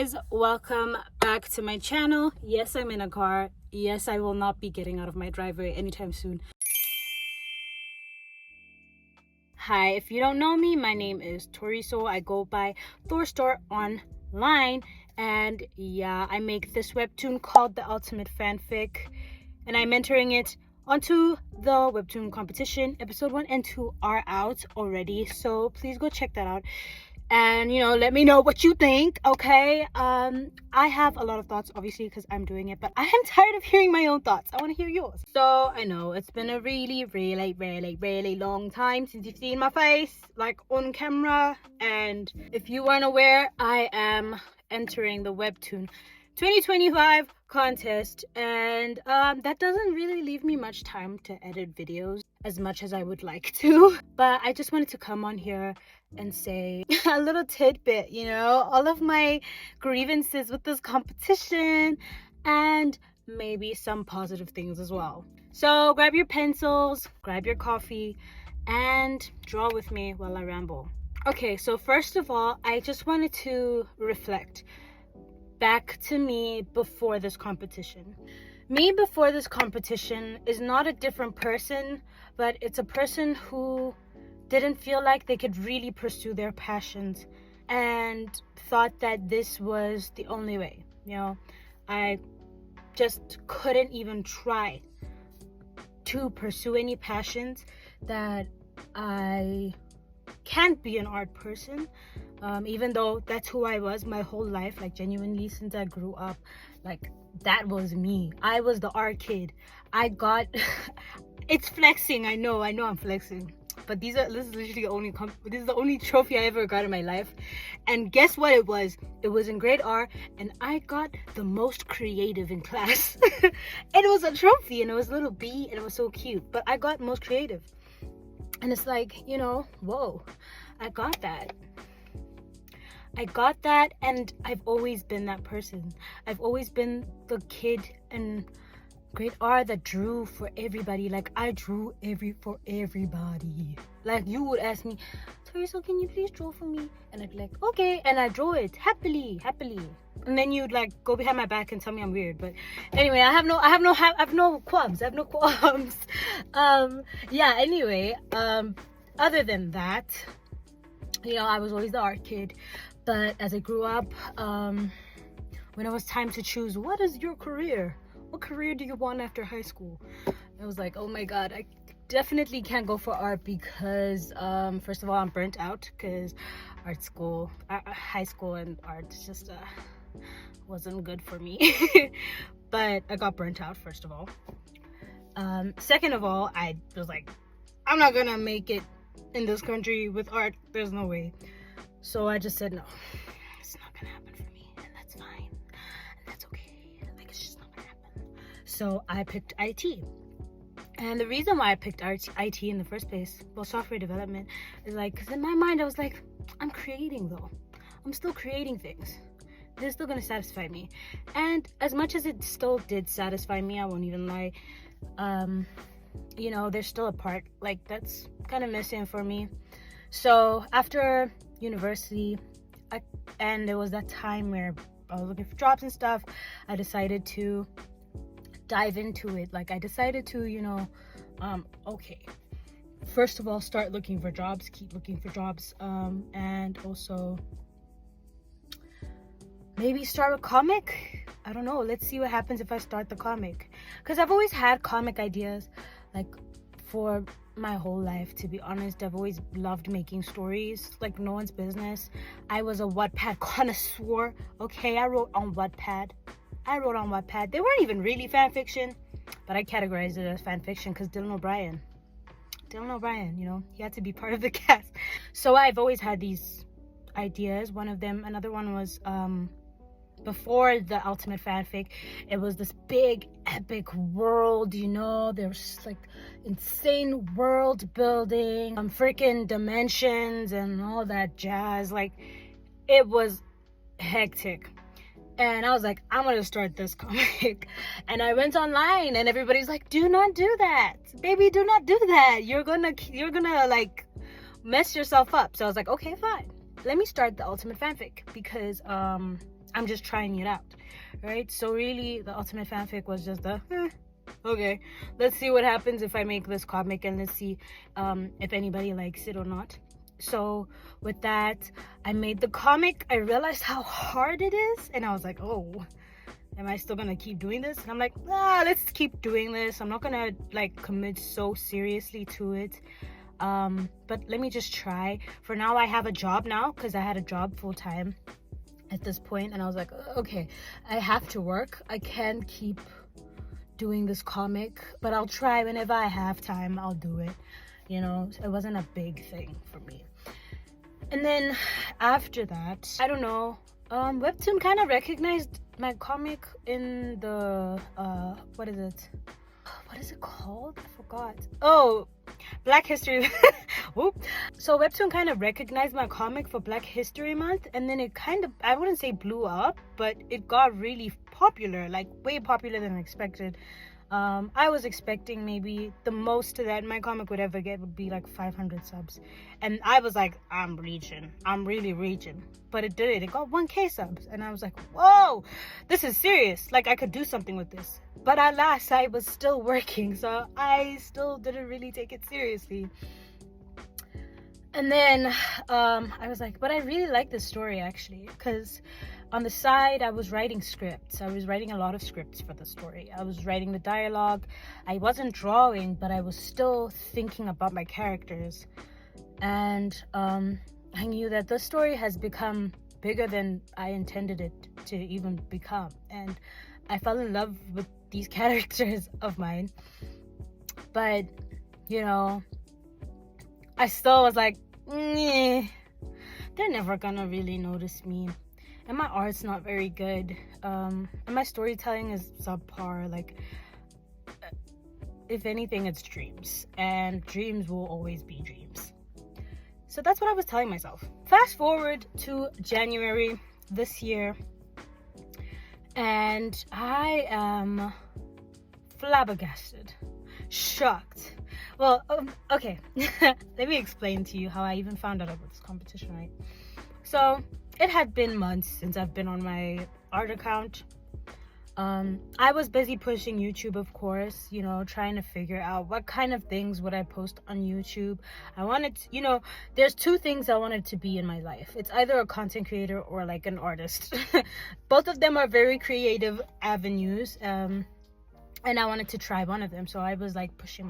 guys, welcome back to my channel. Yes, I'm in a car. Yes, I will not be getting out of my driveway anytime soon. Hi, if you don't know me, my name is Toriso. I go by Thorstore online, and yeah, I make this webtoon called The Ultimate Fanfic, and I'm entering it onto the webtoon competition. Episode 1 and 2 are out already, so please go check that out. And let me know what you think. Okay, I have a lot of thoughts, obviously, because I'm doing it, but I am tired of hearing my own thoughts. I want to hear yours. So I know it's been a really long time since you've seen my face like on camera, and if you weren't aware, I am entering the Webtoon 2025 contest, and that doesn't really leave me much time to edit videos as much as I would like to, but I just wanted to come on here and say a little tidbit, all of my grievances with this competition, and maybe some positive things as well. So grab your pencils, grab your coffee, and draw with me while I ramble. Okay, so first of all, I just wanted to reflect back to me before this competition. Me before this competition is not a different person, but it's a person who didn't feel like they could really pursue their passions and thought that this was the only way. I just couldn't even try to pursue any passions, that I can't be an art person, even though that's who I was my whole life, like genuinely since I grew up. Like, that was me. I was the art kid. I got it's flexing, I know I'm flexing, but this is literally this is the only trophy I ever got in my life. And guess what it was in grade R, and I got the most creative in class. It was a trophy, and it was a little B, and it was so cute, but I got most creative. And it's like, whoa, I got that, and I've always been that person. I've always been the kid in grade R that drew for everybody. Like, I drew for everybody. Like, you would ask me, Teresa, can you please draw for me? And I'd be like, okay, and I draw it happily. And then you'd like go behind my back and tell me I'm weird. But anyway, I have no qualms. Yeah, anyway, other than that, I was always the art kid. But as I grew up, when it was time to choose, what is your career? What career do you want after high school? I was like, oh my god, I definitely can't go for art because first of all, I'm burnt out because high school and art just wasn't good for me. But I got burnt out, first of all. Second of all, I was like, I'm not gonna make it in this country with art. There's no way. So I just said no, it's not gonna happen for me, and that's fine, and that's okay. Like, it's just not gonna happen. So I picked IT. And the reason why I picked IT in the first place, well, software development, is like, because in my mind I was like, I'm creating though. I'm still creating things. They're still gonna satisfy me. And as much as it still did satisfy me, I won't even lie, there's still a part like that's kind of missing for me. So after university, and there was that time where I was looking for jobs and stuff, I decided to dive into it. Like, I decided to, okay, first of all, start looking for jobs, keep looking for jobs, and also maybe start a comic. I don't know, let's see what happens if I start the comic, because I've always had comic ideas, like, for my whole life, to be honest. I've always loved making stories like no one's business. I was a Wattpad connoisseur. Okay, I wrote on Wattpad. They weren't even really fan fiction, but I categorized it as fan fiction because Dylan O'Brien, he had to be part of the cast. So I've always had these ideas. Another one was before the Ultimate Fanfic, it was this big epic world, there's like insane world building, freaking dimensions and all that jazz. Like, it was hectic. And I was like, I'm gonna start this comic. And I went online, and everybody's like, do not do that, baby, do not do that, you're gonna like mess yourself up. So I was like, okay, fine, let me start the Ultimate Fanfic, because I'm just trying it out, right? So really, the ultimate fanfic was just okay, let's see what happens if I make this comic, and let's see if anybody likes it or not. So with that, I made the comic. I realized how hard it is, and I was like, oh, am I still gonna keep doing this? And I'm like, let's keep doing this. I'm not gonna like commit so seriously to it, but let me just try. For now, I have a job now, because I had a job full-time at this point, and I was like, okay, I have to work. I can't keep doing this comic, but I'll try. Whenever I have time, I'll do it. You know, it wasn't a big thing for me. And then after that, I don't know, Webtoon kind of recognized my comic in the what is it called? I forgot. Oh, Black History. Whoop. So Webtoon kind of recognized my comic for Black History Month, and then it kind of, I wouldn't say blew up, but it got really popular, like way popular than expected. I was expecting maybe the most that my comic would ever get would be like 500 subs, and I was like, I'm really reaching. But it did it got 1k subs, and I was like, whoa, this is serious, like I could do something with this. But alas, I was still working, so I still didn't really take it seriously. And then I was like, but I really like this story, actually, because on the side, I was writing scripts. I was writing a lot of scripts for the story. I was writing the dialogue. I wasn't drawing, but I was still thinking about my characters. And I knew that the story has become bigger than I intended it to even become. And I fell in love with these characters of mine. But, you know, I still was like, they're never gonna really notice me. And my art's not very good, and my storytelling is subpar. Like, if anything, it's dreams, and dreams will always be dreams. So that's what I was telling myself. Fast forward to January this year, and I am flabbergasted, shocked. Well, okay, let me explain to you how I even found out about this competition, right? So it had been months since I've been on my art account. I was busy pushing YouTube, of course, you know, trying to figure out what kind of things would I post on YouTube. I wanted to, you know, there's two things I wanted to be in my life. It's either a content creator or like an artist. Both of them are very creative avenues, and I wanted to try one of them. So I was like pushing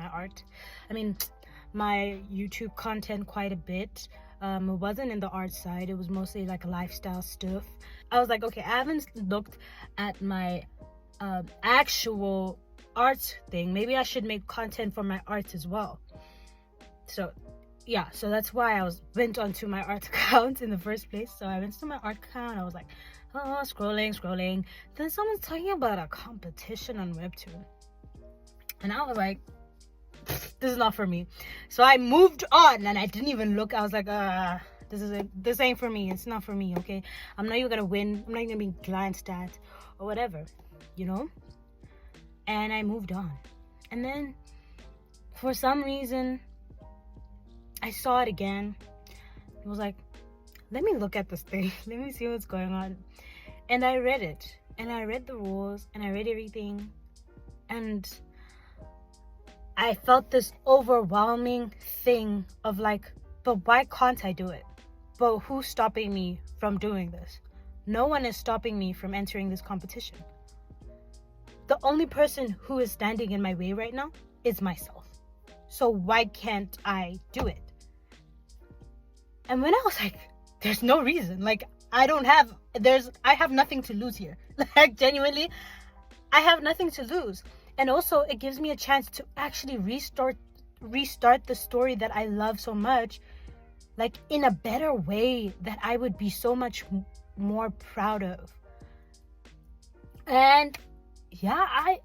my YouTube content quite a bit. It wasn't in the art side, it was mostly like lifestyle stuff. I was like, okay, I haven't looked at my actual art thing. Maybe I should make content for my art as well. So yeah, so that's why I went onto my art account in the first place. So I went to my art account, I was like, oh, scrolling. Then someone's talking about a competition on Webtoon, and I was like, this is not for me. So I moved on, and I didn't even look. I was like, this ain't for me. It's not for me, okay? I'm not even gonna win. I'm not even gonna be glanced at or whatever, you know? And I moved on. And then for some reason, I saw it again. It was like, let me look at this thing. Let me see what's going on. And I read it. And I read the rules. And I read everything. And I felt this overwhelming thing of like, but why can't I do it? But who's stopping me from doing this? No one is stopping me from entering this competition. The only person who is standing in my way right now is myself. So why can't I do it? And when I was like, there's no reason. Like, I have nothing to lose here. Like, genuinely, I have nothing to lose. And also, it gives me a chance to actually restart the story that I love so much, like in a better way that I would be so much more proud of. And yeah, I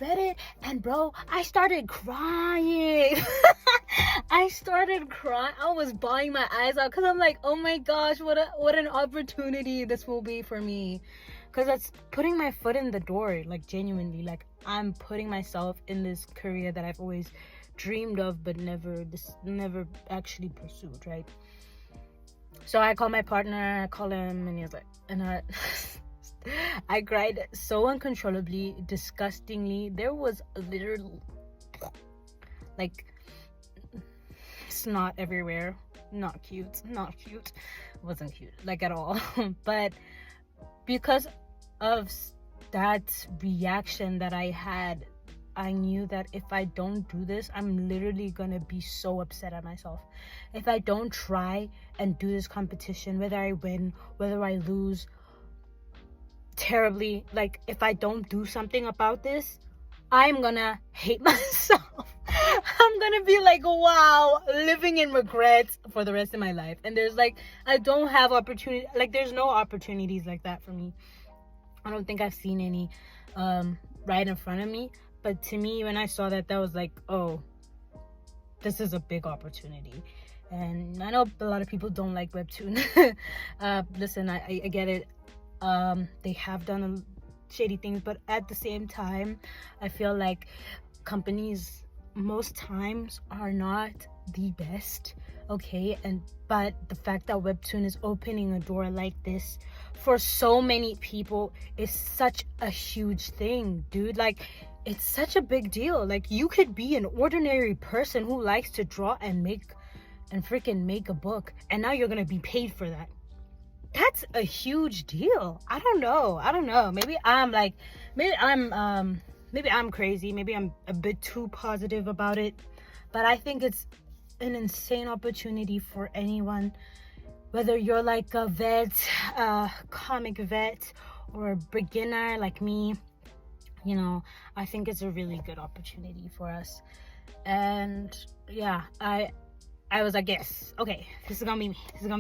read it, and bro, I started crying. I was bawling my eyes out, because I'm like, oh my gosh, what an opportunity this will be for me. Because that's putting my foot in the door, like genuinely, like I'm putting myself in this career that I've always dreamed of but never actually pursued, right? So I call my partner, I call him, and he was like, and I cried so uncontrollably, disgustingly. There was a literal, like, snot everywhere. Not cute. It wasn't cute, like, at all. But because of that reaction that I had, I knew that if I don't do this, I'm literally gonna be so upset at myself. If I don't try and do this competition, whether I win, whether I lose terribly, like, if I don't do something about this, I'm gonna hate myself. I'm gonna be like, wow, living in regrets for the rest of my life. And there's like, I don't have opportunity, like, there's no opportunities like that for me. I don't think I've seen any right in front of me. But to me, when I saw that, that was like, oh, this is a big opportunity. And I know a lot of people don't like Webtoon. Listen, I get it. They have done shady things, but at the same time, I feel like companies most times are not the best, okay? But the fact that Webtoon is opening a door like this for so many people is such a huge thing, dude. Like, it's such a big deal. Like, you could be an ordinary person who likes to draw and freaking make a book, and now you're gonna be paid for that. That's a huge deal. I don't know. Maybe I'm crazy. Maybe I'm a bit too positive about it. But I think it's an insane opportunity for anyone, whether you're like a vet, comic vet, or a beginner like me. You know, I think it's a really good opportunity for us. And yeah, I was like, yes, okay, this is gonna be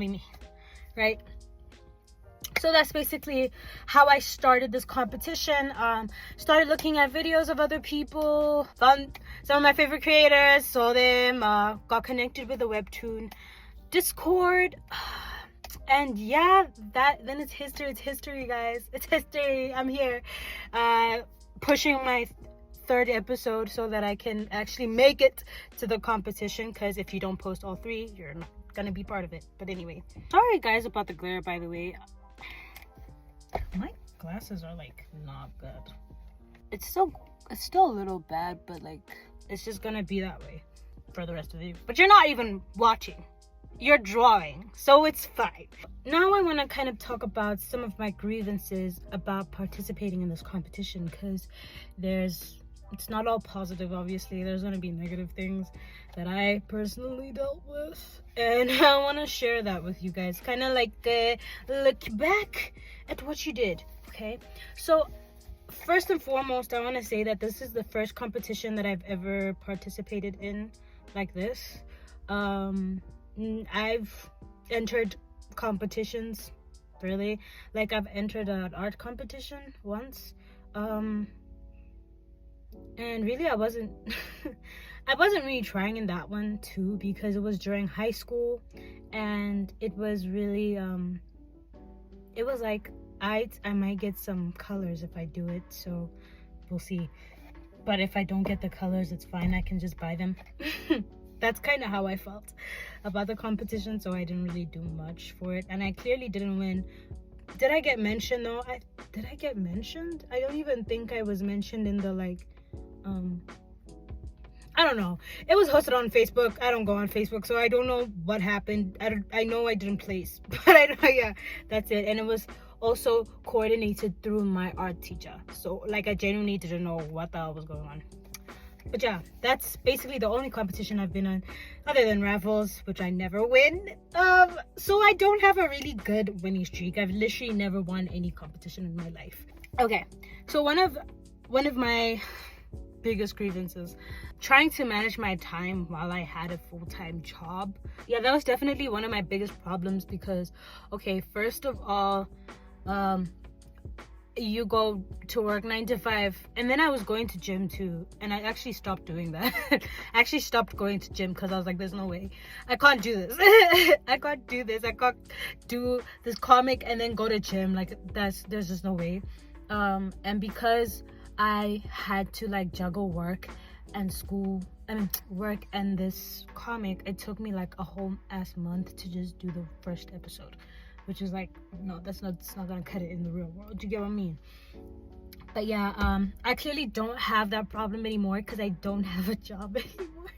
me, right? So that's basically how I started this competition. Started looking at videos of other people, found some of my favorite creators, saw them, got connected with the Webtoon Discord, and yeah, then it's history, guys. It's history. I'm here, pushing my third episode so that I can actually make it to the competition, because if you don't post all 3, you're not gonna be part of it. But anyway, sorry guys about the glare, by the way. My glasses are like not good. It's still a little bad, but like, it's just gonna be that way for the rest of the video. But you're not even watching, you're drawing, so it's fine. Now I want to kind of talk about some of my grievances about participating in this competition, because it's not all positive. Obviously, there's going to be negative things that I personally dealt with, and I want to share that with you guys, kind of like look back at what you did. Okay, so first and foremost, I want to say that this is the first competition that I've ever participated in like this. I've entered competitions, really, like I've entered an art competition once, and really I wasn't really trying in that one too, because it was during high school, and it was really it was like I might get some colors if I do it, so we'll see. But if I don't get the colors, it's fine, I can just buy them. That's kind of how I felt about the competition, so I didn't really do much for it, and I clearly didn't win. Did I get mentioned though? Did I get mentioned? I don't even think I was mentioned in the like I don't know. It was hosted on Facebook. I don't go on Facebook, so I don't know what happened. I know I didn't place, but I know, yeah, that's it. And it was also coordinated through my art teacher, so like I genuinely didn't know what the hell was going on. But yeah, that's basically the only competition I've been on, other than raffles, which I never win. So I don't have a really good winning streak. I've literally never won any competition in my life. Okay, so one of my biggest grievances, trying to manage my time while I had a full-time job. Yeah, that was definitely one of my biggest problems, because okay, first of all, you go to work 9 to 5, and then I was going to gym too, and I actually stopped doing that. I actually stopped going to gym because I was like, there's no way I can't do this. I can't do this comic and then go to gym. Like, there's just no way. And because I had to like juggle work and school work and this comic, it took me like a whole ass month to just do the first episode, which is like, no, it's not gonna cut it in the real world. Do you get what I mean? But yeah, I clearly don't have that problem anymore because I don't have a job anymore.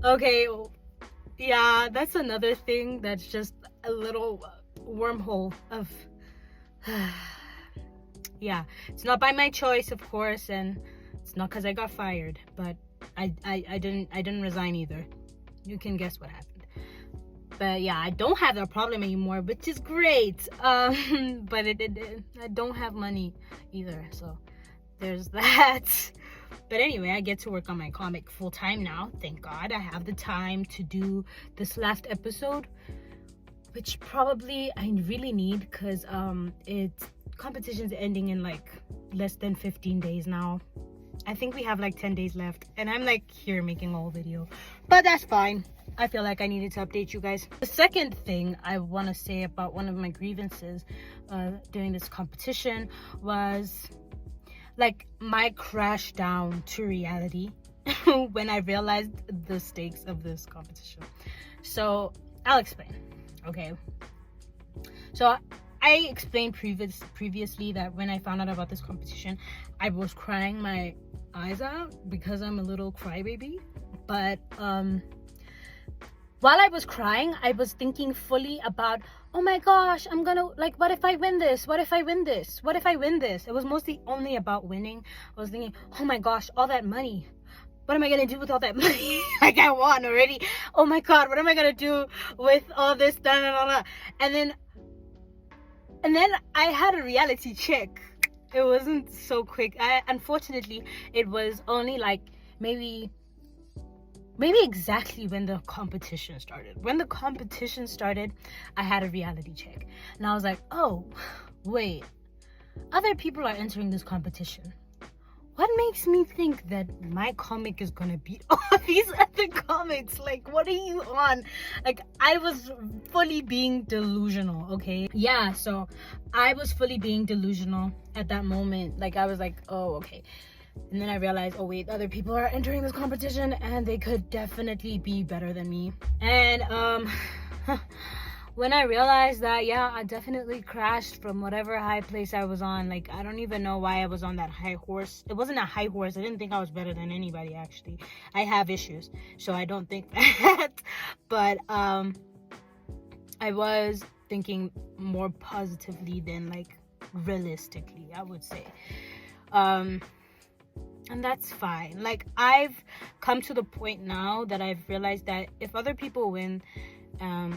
Okay, yeah, that's another thing that's just a little wormhole of yeah, it's not by my choice, of course, and it's not because I got fired, but I didn't resign either. You can guess what happened. But yeah, I don't have that problem anymore, which is great. But I don't have money either, so there's that. But anyway, I get to work on my comic full time now. Thank God I have the time to do this last episode, which probably I really need because competition's ending in like less than 15 days now. I think we have like 10 days left, and I'm like here making a whole video, but that's fine. I feel like I needed to update you guys. The second thing I want to say about one of my grievances during this competition was like my crash down to reality when I realized the stakes of this competition. So I'll explain. Okay, so I explained previously that when I found out about this competition, I was crying my eyes out because I'm a little crybaby. But while I was crying, I was thinking fully about, oh my gosh, I'm gonna, like, what if I win this? What if I win this? What if I win this? It was mostly only about winning. I was thinking, oh my gosh, all that money. What am I gonna do with all that money? Like, I won already. Oh my God, what am I gonna do with all this? And then I had a reality check. It wasn't so quick. Unfortunately, it was only like maybe exactly when the competition started. When the competition started, I had a reality check. And I was like, oh, wait. Other people are entering this competition. What makes me think that my comic is gonna beat all these other comics? Like, what are you on? Like, I was fully being delusional, okay? Yeah, so I was fully being delusional at that moment. Like, I was like, oh, okay. And then I realized, oh wait, other people are entering this competition and they could definitely be better than me. And when I realized that, yeah, I definitely crashed from whatever high place I was on. Like, I don't even know why I was on that high horse. It wasn't a high horse. I didn't think I was better than anybody, actually. I have issues, so I don't think that. But I was thinking more positively than like realistically, I would say. And that's fine. Like, I've come to the point now that I've realized that if other people win,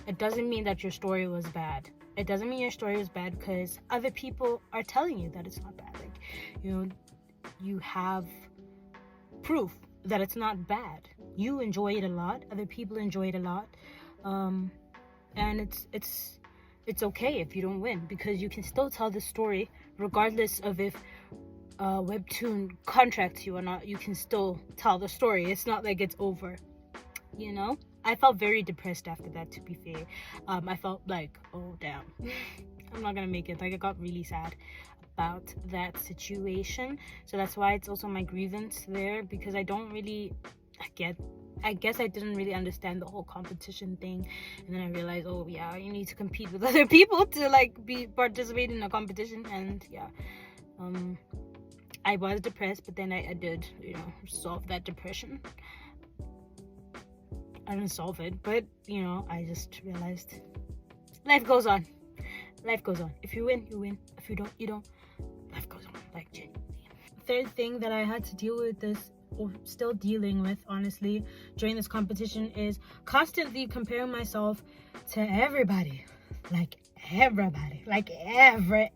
it doesn't mean that your story was bad. It doesn't mean your story was bad because other people are telling you that it's not bad. Like, you know, you have proof that it's not bad. You enjoy it a lot. Other people enjoy it a lot. And it's okay if you don't win, because you can still tell the story regardless of if Webtoon contracts you or not. You can still tell the story. It's not like it's over, you know. I felt very depressed after that, to be fair. I felt like, oh damn, I'm not gonna make it. Like, I got really sad about that situation. So that's why it's also my grievance there, because I don't really I guess I didn't really understand the whole competition thing. And then I realized, oh yeah, you need to compete with other people to like participate in a competition. And yeah, I was depressed, but then I did, you know, solve that depression. I didn't solve it, but you know, I just realized life goes on. Life goes on. If you win, you win. If you don't, you don't. Life goes on. Like, genuinely. Third thing that I had to deal with this, or still dealing with, honestly, during this competition, is constantly comparing myself to everybody. Like, everybody. Like, everybody.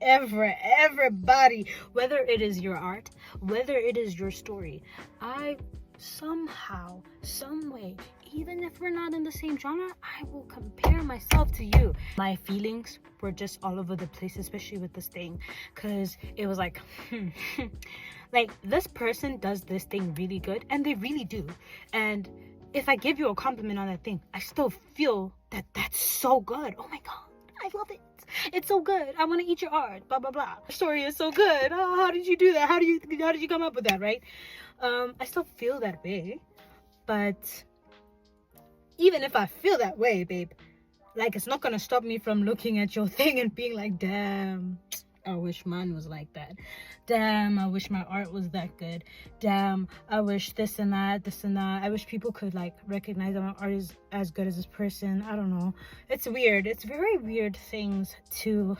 Whether it is your art, whether it is your story. I somehow, some way, even if we're not in the same genre, I will compare myself to you. My feelings were just all over the place, especially with this thing, because it was like, like, this person does this thing really good, and they really do. And if I give you a compliment on that thing, I still feel that that's so good. Oh my God, I love it. It's so good. I want to eat your art. Blah blah blah. Your story is so good. Oh, how did you do that? How did you come up with that, right? I still feel that way, but even if I feel that way, babe, like, it's not gonna stop me from looking at your thing and being like, damn, I wish mine was like that. Damn, I wish my art was that good. Damn, I wish this and that, this and that. I wish people could, like, recognize that my art is as good as this person. I don't know. It's weird. It's very weird things to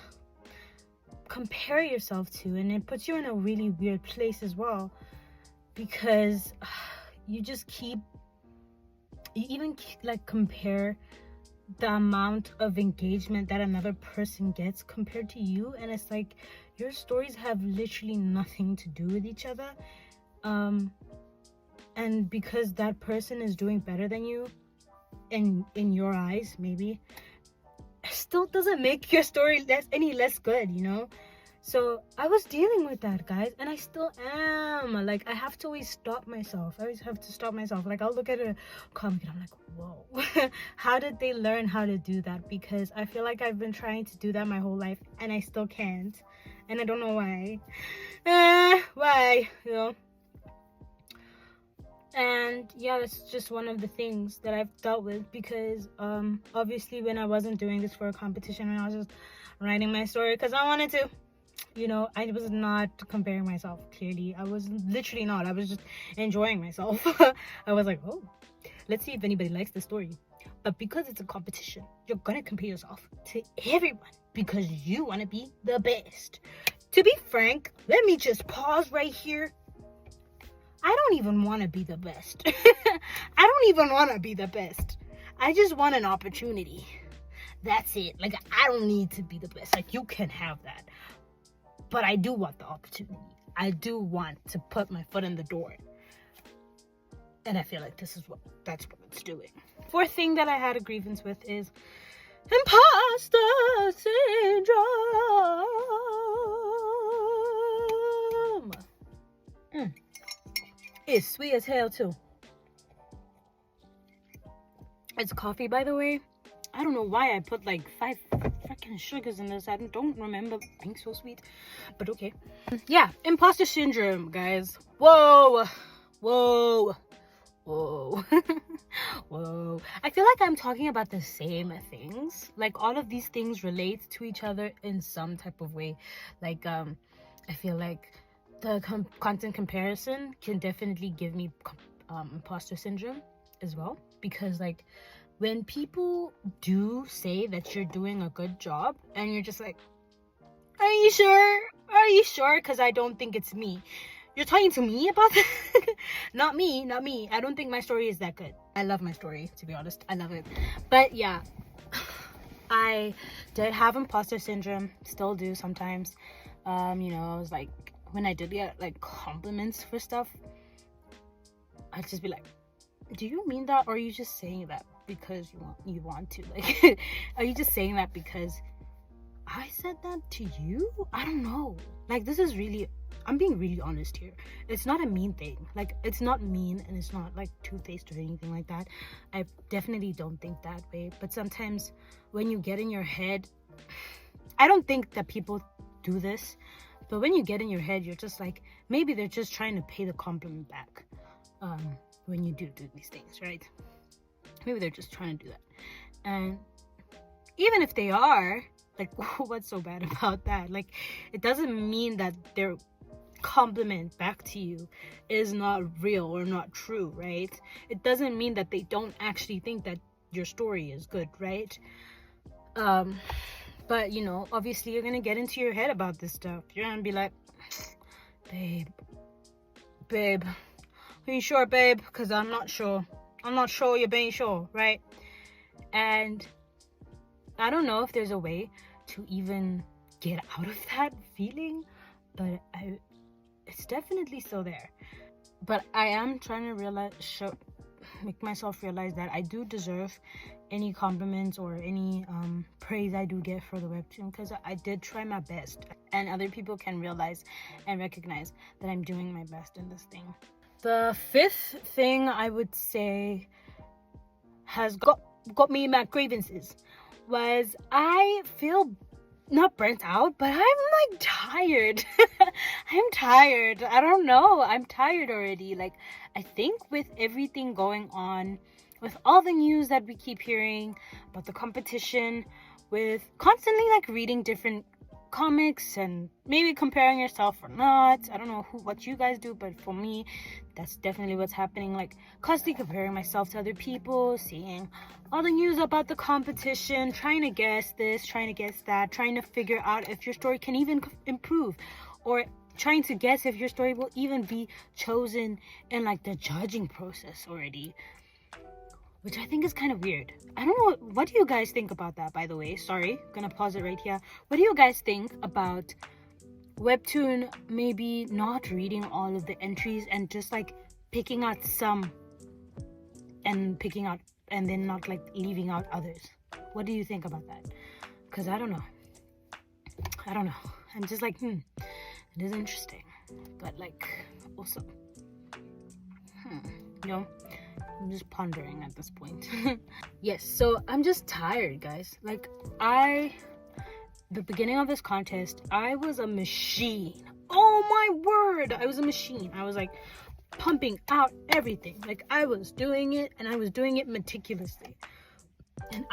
compare yourself to, and it puts you in a really weird place as well, because you even like compare the amount of engagement that another person gets compared to you, and it's like your stories have literally nothing to do with each other, and because that person is doing better than you in your eyes, maybe, still doesn't make your story any less good, you know? So I was dealing with that, guys, and I still am. Like, I have to always stop myself. I always have to stop myself. Like, I'll look at a comic and I'm like, whoa, how did they learn how to do that? Because I feel like I've been trying to do that my whole life and I still can't, and I don't know why. Why, you know? And yeah, that's just one of the things that I've dealt with, because obviously when I wasn't doing this for a competition and I was just writing my story because I wanted to, you know, I was not comparing myself. Clearly, I was literally not. I was just enjoying myself. I was like, oh, let's see if anybody likes the story. But because it's a competition, you're gonna compare yourself to everyone because you want to be the best. To be frank, let me just pause right here. I don't even want to be the best. I don't even want to be the best. I just want an opportunity. That's it. Like, I don't need to be the best. Like, you can have that. But I do want the opportunity. I do want to put my foot in the door. And I feel like that's what it's doing. Fourth thing that I had a grievance with is imposter syndrome. It's sweet as hell too. It's coffee, by the way. I don't know why I put like 5 freaking sugars in this. I don't remember being so sweet, but okay. Yeah, imposter syndrome, guys. Whoa. Whoa. I feel like I'm talking about the same things. Like, all of these things relate to each other in some type of way. Like, I feel like the content comparison can definitely give me imposter syndrome as well, because like when people do say that you're doing a good job and you're just like, are you sure? Because I don't think it's me. You're talking to me about that? Not me. I don't think my story is that good. I love my story, to be honest. I love it. But yeah, I did have imposter syndrome, still do sometimes. You know, I was like, when I did get like compliments for stuff, I'd just be like, do you mean that, or are you just saying that because you want to? Like, are you just saying that because I said that to you? I don't know. Like, this is really, I'm being really honest here. It's not a mean thing. Like, it's not mean, and it's not like two-faced or anything like that. I definitely don't think that way. But sometimes when you get in your head, I don't think that people do this, but when you get in your head, you're just like, maybe they're just trying to pay the compliment back when you do these things, right? Maybe they're just trying to do that. And even if they are, like, what's so bad about that? Like, it doesn't mean that their compliment back to you is not real or not true, right? It doesn't mean that they don't actually think that your story is good, right? But, you know, obviously you're going to get into your head about this stuff. You're going to be like, babe, are you sure, babe? Because I'm not sure. I'm not sure you're being sure, right? And I don't know if there's a way to even get out of that feeling, but it's definitely still there. But I am trying to make myself realize that I do deserve any compliments or any praise I do get for the webtoon, because I did try my best, and other people can realize and recognize that I'm doing my best in this thing. The fifth thing I would say has got me my grievances was I feel not burnt out, but I'm like tired. I'm tired. I don't know. I'm tired already. Like, I think with everything going on, with all the news that we keep hearing about the competition, with constantly like reading different comics and maybe comparing yourself or not. I don't know what you guys do, but for me, that's definitely what's happening. Like, constantly comparing myself to other people, seeing all the news about the competition, trying to guess this, trying to guess that, trying to figure out if your story can even improve, or trying to guess if your story will even be chosen in like the judging process already, which I think is kind of weird. I don't know, what do you guys think about that, by the way? Sorry, gonna pause it right here. What do you guys think about Webtoon maybe not reading all of the entries and just like picking out some and then not like leaving out others? What do you think about that? Because I don't know. I'm just like, it is interesting, but like also, I'm just pondering at this point. Yes, so I'm just tired, guys. Like, the beginning of this contest, I was a machine. Oh my word, I was a machine. I was like pumping out everything. Like, I was doing it, and I was doing it meticulously. And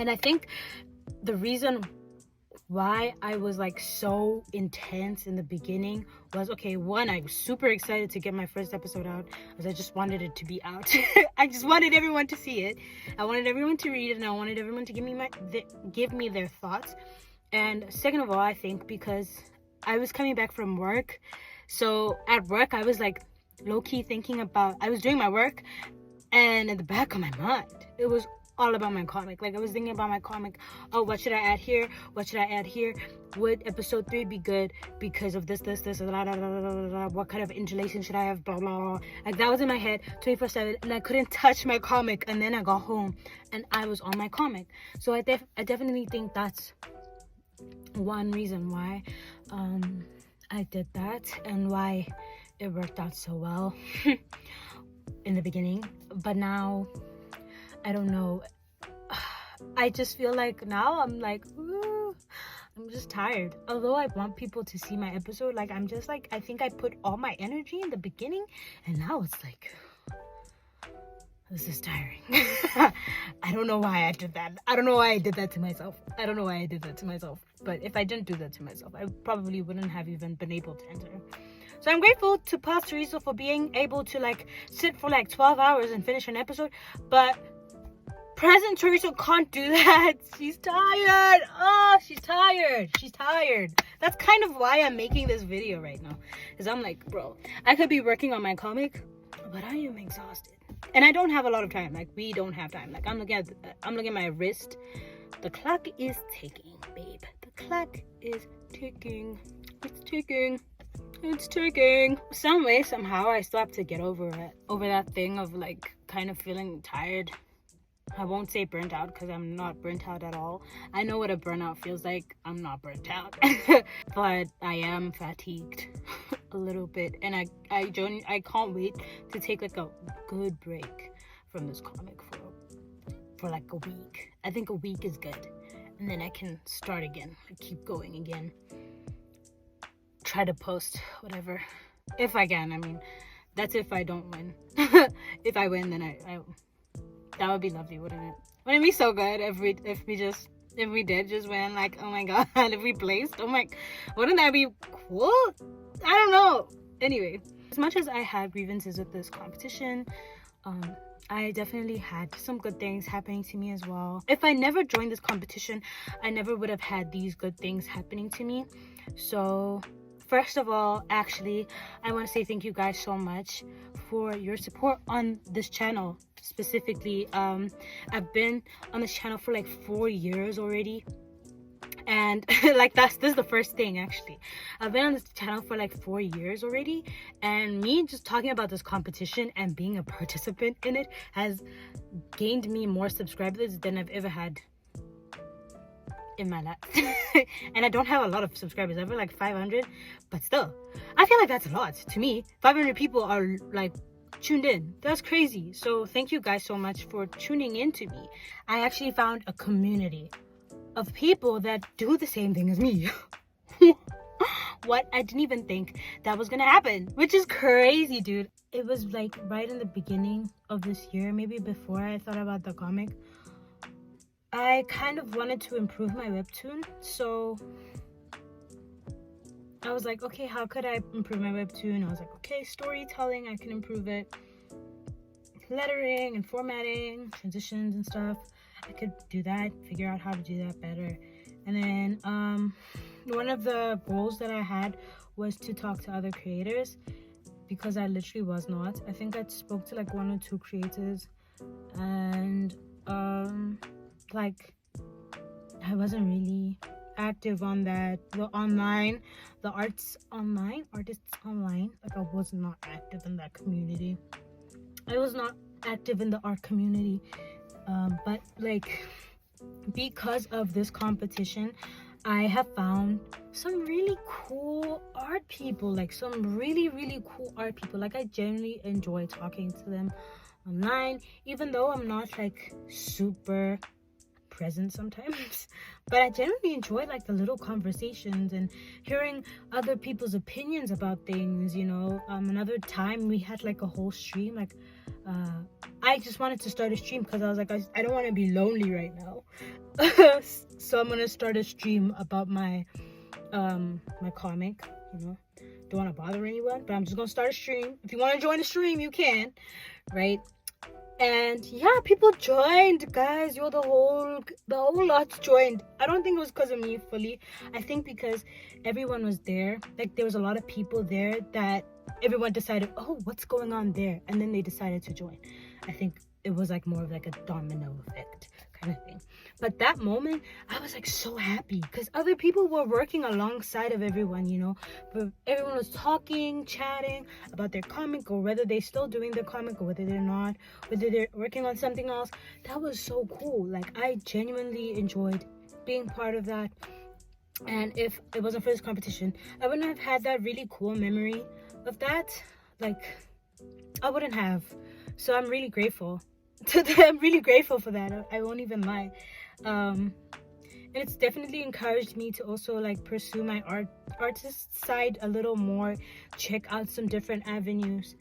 I think the reason why I was like so intense in the beginning was, okay, one, I was super excited to get my first episode out because I just wanted it to be out. I just wanted everyone to see it. I wanted everyone to read it, and I wanted everyone to give me their thoughts. And second of all, I think because I was coming back from work, so at work I was like low-key thinking about, I was doing my work, and in the back of my mind it was all about my comic. Like, I was thinking about my comic. Oh, what should I add here? What should I add here? Would episode 3 be good because of this, blah, blah, blah, blah, blah. What kind of interlacing should I have? Blah, blah, blah. Like, that was in my head 24/7, and I couldn't touch my comic. And then I got home, and I was on my comic. So I definitely think that's one reason why I did that, and why it worked out so well in the beginning. But now, I don't know. I just feel like now I'm like, ooh, I'm just tired. Although I want people to see my episode, like, I'm just like, I think I put all my energy in the beginning, and now it's like, this is tiring. I don't know why I did that. I don't know why I did that to myself. But if I didn't do that to myself, I probably wouldn't have even been able to enter. So I'm grateful to past Teresa for being able to like sit for like 12 hours and finish an episode. But present Teresa can't do that. She's tired. Oh, she's tired. That's kind of why I'm making this video right now. Because I'm like, bro, I could be working on my comic, but I am exhausted. And I don't have a lot of time. Like, we don't have time. Like, I'm looking at my wrist. The clock is ticking, babe. The clock is ticking. It's ticking. Some way, somehow, I still have to get over that thing of like kind of feeling tired. I won't say burnt out because I'm not burnt out at all. I know what a burnout feels like. I'm not burnt out. But I am fatigued a little bit. And I can't wait to take like a good break from this comic for like a week. I think a week is good. And then I can start again. Keep going again. Try to post whatever. If I can. I mean, that's if I don't win. If I win, then I that would be lovely, wouldn't it? Wouldn't it be so good if we did just win? Like, oh my god, if we placed, oh my, wouldn't that be cool? I don't know. Anyway, as much as I had grievances with this competition, I definitely had some good things happening to me as well. If I never joined this competition, I never would have had these good things happening to me. So first of all, actually, I want to say thank you guys so much for your support on this channel. Specifically, I've been on this channel for like 4 years already, and like this is the first thing. Actually, I've been on this channel for like 4 years already, and me just talking about this competition and being a participant in it has gained me more subscribers than I've ever had in my life. And I don't have a lot of subscribers. I have like 500, but still, I feel like that's a lot to me. 500 people are like tuned in. That's crazy. So thank you guys so much for tuning in to me. I actually found a community of people that do the same thing as me. What? I didn't even think that was gonna happen, which is crazy, dude. It was like right in the beginning of this year, maybe before I thought about the comic. I kind of wanted to improve my webtoon, so I was like, okay, how could I improve my webtoon? I was like, okay, storytelling, I can improve it. Lettering and formatting, transitions and stuff, I could do that, figure out how to do that better. And then one of the goals that I had was to talk to other creators, because I literally was not. I think I spoke to like 1 or 2 creators, and like I wasn't really active on that, the artists online. Like I was not active in that community. I was not active in the art community, but like because of this competition, I have found some really cool art people, like some really cool art people. Like I genuinely enjoy talking to them online, even though I'm not like super present sometimes. But I generally enjoy like the little conversations and hearing other people's opinions about things, you know. Another time we had like a whole stream, like I just wanted to start a stream because I was like, I don't want to be lonely right now. So I'm gonna start a stream about my my comic, you know. Don't want to bother anyone, but I'm just gonna start a stream. If you want to join the stream, you can, right? And yeah, people joined, guys. The whole lot joined. I don't think it was because of me fully. I think because everyone was there. Like there was a lot of people there that everyone decided, oh, what's going on there? And then they decided to join. I think it was like more of like a domino effect kind of thing. But that moment, I was like so happy because other people were working alongside of everyone, you know. But everyone was talking, chatting about their comic, or whether they're still doing their comic, or whether they're not, whether they're working on something else. That was so cool. Like I genuinely enjoyed being part of that. And if it wasn't for this competition, I wouldn't have had that really cool memory of that. Like I wouldn't have. So I'm really grateful. I'm really grateful for that. I won't even lie. And it's definitely encouraged me to also like pursue my artist side a little more, check out some different avenues.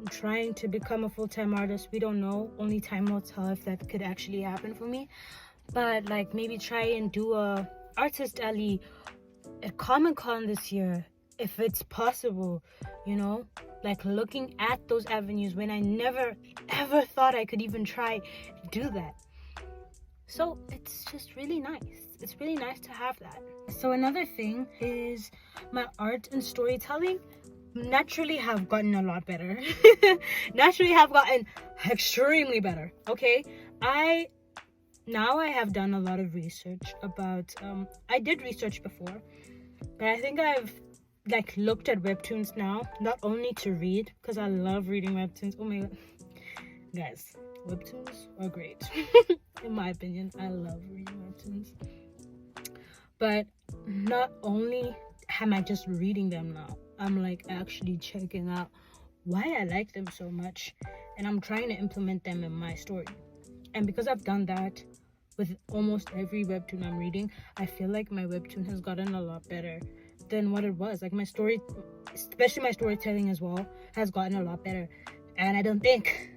Trying to become a full-time artist. We don't know, only time will tell if that could actually happen for me. But like maybe try and do a artist alley at Comic-Con this year, if it's possible, you know. Like looking at those avenues when I never ever thought I could even try do that. So it's just really nice. It's really nice to have that. So another thing is my art and storytelling naturally have gotten a lot better. Naturally have gotten extremely better. Okay, I have done a lot of research about I did research before, but I think I've like looked at webtoons now, not only to read, because I love reading webtoons. Oh my god, guys, webtoons are great. In my opinion, I love reading webtoons. But not only am I just reading them now, I'm like actually checking out why I like them so much, and I'm trying to implement them in my story. And because I've done that with almost every webtoon I'm reading, I feel like my webtoon has gotten a lot better than what it was. Like my story, especially my storytelling as well, has gotten a lot better. And I don't think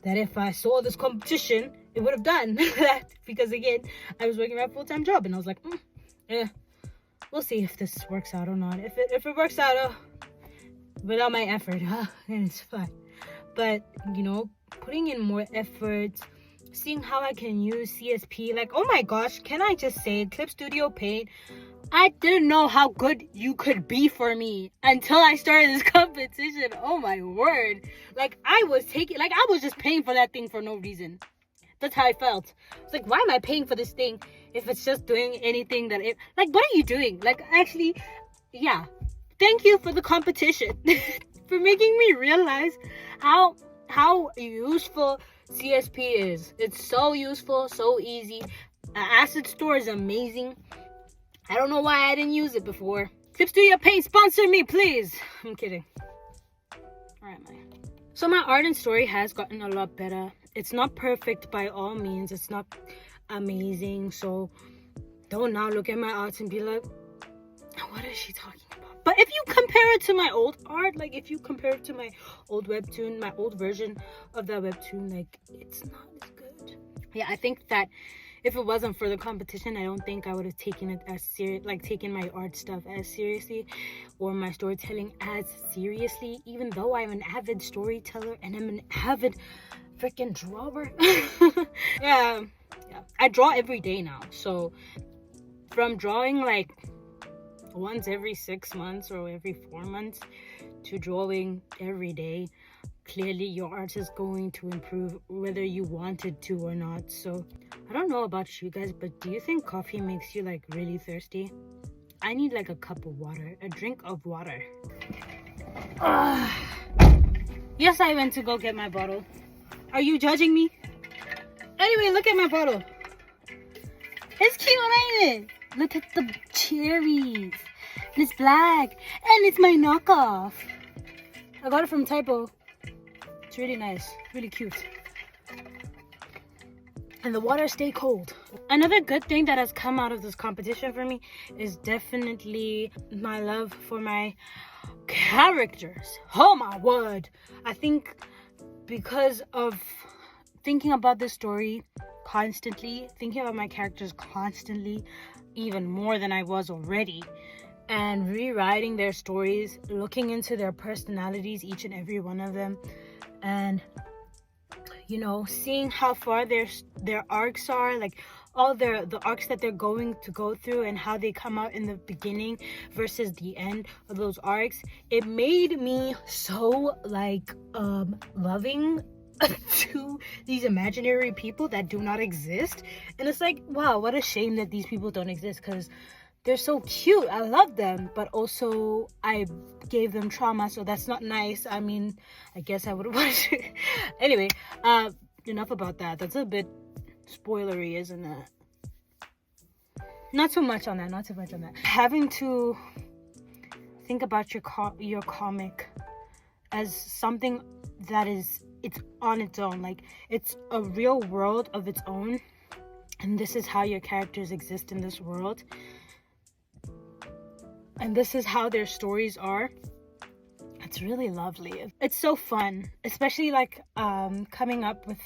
that if I saw this competition, it would have done that, because again, I was working my full-time job and I was like, yeah, we'll see if this works out or not. If it works out without my effort, then it's fine. But you know, putting in more effort, seeing how I can use CSP, like, oh my gosh, can I just say, Clip Studio Paint, I didn't know how good you could be for me until I started this competition. Oh my word. Like I was just paying for that thing for no reason. That's how I felt. It's like, why am I paying for this thing if it's just doing anything that it, like, what are you doing? Like, actually, yeah, thank you for the competition. For making me realize how useful CSP is. It's so useful, so easy. Asset Store is amazing. I don't know why I didn't use it before. Clip Studio Paint, sponsor me, please. I'm kidding. Where am I? So my art and story has gotten a lot better. It's not perfect by all means. It's not amazing. So don't now look at my art and be like, what is she talking about? But if you compare it to my old art, like if you compare it to my old webtoon, my old version of that webtoon, like it's not as good. Yeah, I think that if it wasn't for the competition, I don't think I would have taken it as serious, like taken my art stuff as seriously or my storytelling as seriously, even though I'm an avid storyteller and I'm an avid freaking drawer. yeah, I draw every day now. So from drawing like once every 6 months or every 4 months to drawing every day, clearly your art is going to improve whether you wanted to or not. So I don't know about you guys, but do you think coffee makes you like really thirsty? I need like a cup of water, a drink of water. Yes, I went to go get my bottle. Are you judging me? Anyway, look at my bottle. It's cute, ain't it? Look at the cherries. And it's black. And it's my knockoff. I got it from Typo. It's really nice. Really cute. And the water stay cold. Another good thing that has come out of this competition for me is definitely my love for my characters. Oh my word. I think because of thinking about this story constantly, thinking about my characters constantly, even more than I was already, and rewriting their stories, looking into their personalities, each and every one of them, and you know, seeing how far their arcs are, like all the arcs that they're going to go through and how they come out in the beginning versus the end of those arcs, it made me so like loving to these imaginary people that do not exist. And it's like, wow, what a shame that these people don't exist, because they're so cute. I love them, but also I gave them trauma, so that's not nice. I mean, I guess I would watch it. Anyway, enough about that. That's a bit spoilery, isn't it? Not too much on that. Having to think about your comic as something that is, it's on its own, like it's a real world of its own, and this is how your characters exist in this world, and this is how their stories are. It's really lovely. It's so fun, especially like coming up with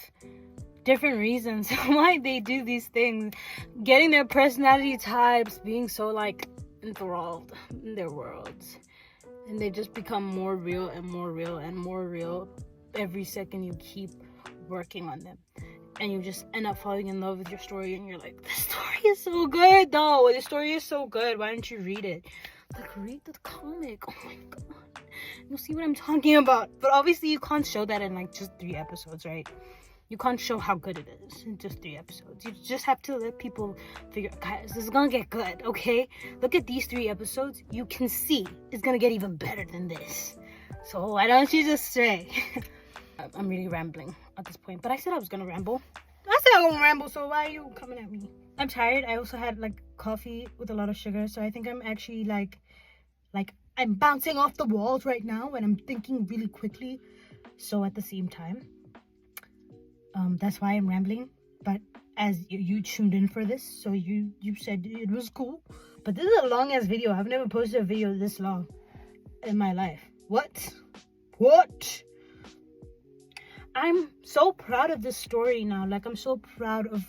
different reasons why they do these things, getting their personality types, being so like enthralled in their worlds, and they just become more real and more real and more real every second you keep working on them, and you just end up falling in love with your story, and you're like, the story is so good though, the story is so good, why don't you read it? Like, read the comic. Oh my god, you'll see what I'm talking about. But obviously you can't show that in like just 3 episodes, right? You can't show how good it is in just 3 episodes. You just have to let people figure, guys, this is gonna get good, okay? Look at these 3 episodes. You can see it's gonna get even better than this. So why don't you just say? I'm really rambling at this point, but I said I was gonna ramble. I said I was gonna ramble, so why are you coming at me? I'm tired. I also had like coffee with a lot of sugar, so I think I'm actually like I'm bouncing off the walls right now, and I'm thinking really quickly. So at the same time, that's why I'm rambling. But as you tuned in for this, so you said it was cool. But this is a long ass video. I've never posted a video this long in my life. What? I'm so proud of this story now. Like, I'm so proud of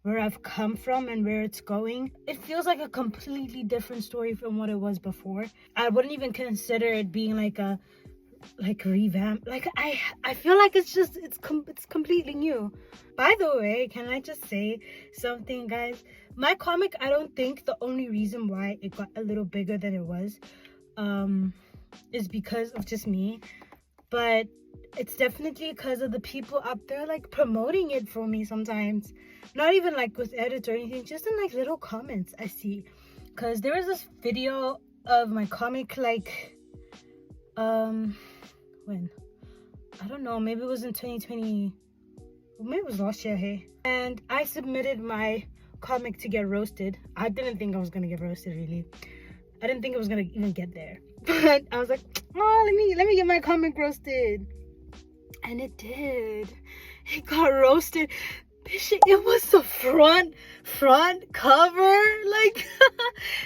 where I've come from and where it's going. It feels like a completely different story from what it was before. I wouldn't even consider it being like a revamp. Like, I feel like it's completely new. By the way, can I just say something, guys? My comic, I don't think the only reason why it got a little bigger than it was is because of just me, but it's definitely because of the people up there like promoting it for me sometimes. Not even like with edits or anything, just in like little comments I see. Because there was this video of my comic like when, I don't know, maybe it was in 2020, maybe it was last year, hey, and I submitted my comic to get roasted. I didn't think I was gonna get roasted, really. I didn't think it was gonna even get there, but I was like, oh, let me get my comic roasted. And it did. It got roasted. It was the front cover. Like,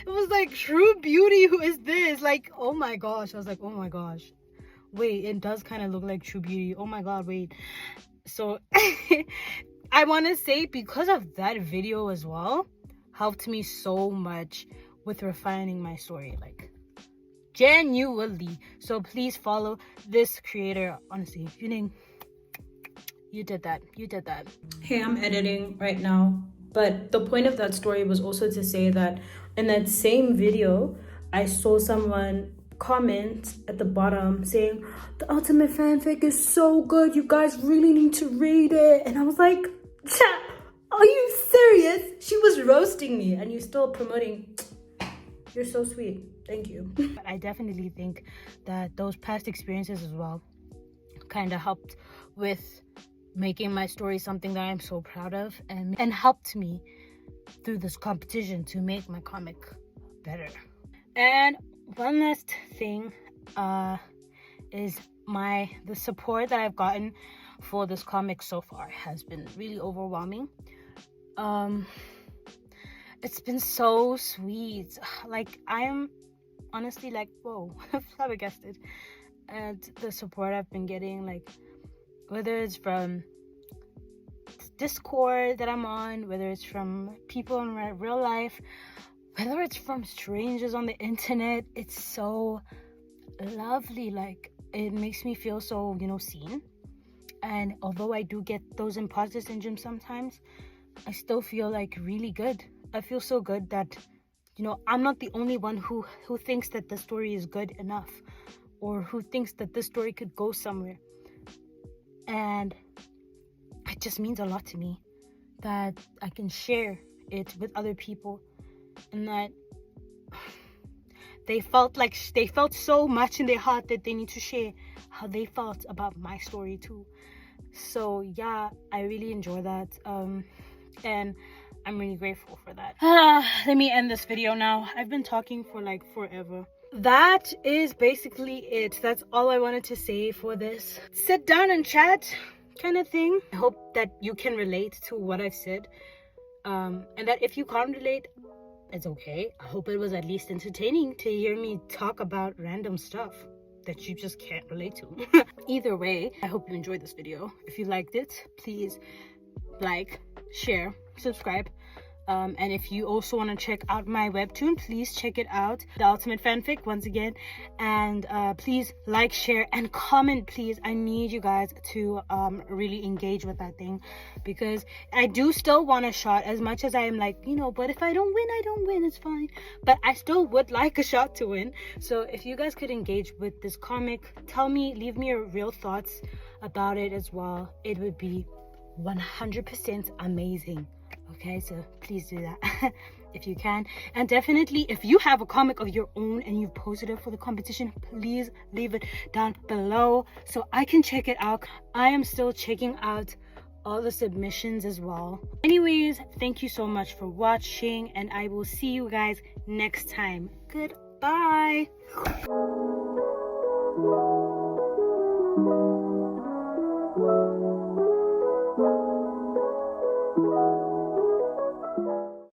it was like True Beauty. Who is this? Like, oh my gosh. I was like, oh my gosh. Wait, it does kind of look like True Beauty. Oh my god, wait. So I want to say, because of that video as well, helped me so much with refining my story, like genuinely. So please follow this creator. Honestly, you did that. Hey, I'm editing right now, but the point of that story was also to say that in that same video, I saw someone comment at the bottom saying, "The ultimate fanfic is so good, you guys really need to read it." And I was like, are you serious? She was roasting me and you're still promoting. You're so sweet. Thank you. But I definitely think that those past experiences as well kind of helped with making my story something that I'm so proud of, and helped me through this competition to make my comic better. And one last thing is the support that I've gotten for this comic so far has been really overwhelming. It's been so sweet. Like, I am honestly like, whoa, flabbergasted at the support I've been getting, like whether it's from Discord that I'm on, whether it's from people in my real life, whether it's from strangers on the internet. It's so lovely. Like, it makes me feel so, seen. And although I do get those imposter syndrome sometimes, I still feel like really good. I feel so good that, I'm not the only one who thinks that the story is good enough, or who thinks that this story could go somewhere. And it just means a lot to me that I can share it with other people, and that they felt so much in their heart that they need to share how they felt about my story too. So yeah, I really enjoy that, and I'm really grateful for that. Let me end this video now. I've been talking for like forever. That is basically it. That's all I wanted to say for this sit down and chat kind of thing. I hope that you can relate to what I've said, and that if you can't relate, it's okay. I hope it was at least entertaining to hear me talk about random stuff that you just can't relate to. Either way, I hope you enjoyed this video. If you liked it, please like, share, subscribe. And if you also want to check out my webtoon, please check it out, The Ultimate Fanfic, once again. And please like, share, and comment, please. I need you guys to really engage with that thing, because I do still want a shot, as much as I am like, but if I don't win, I don't win, it's fine. But I still would like a shot to win. So if you guys could engage with this comic, leave me your real thoughts about it as well. It would be 100% amazing. Okay, so please do that if you can. And definitely, if you have a comic of your own and you've posted it for the competition, please leave it down below so I can check it out. I am still checking out all the submissions as well. Anyways, thank you so much for watching, and I will see you guys next time. Goodbye.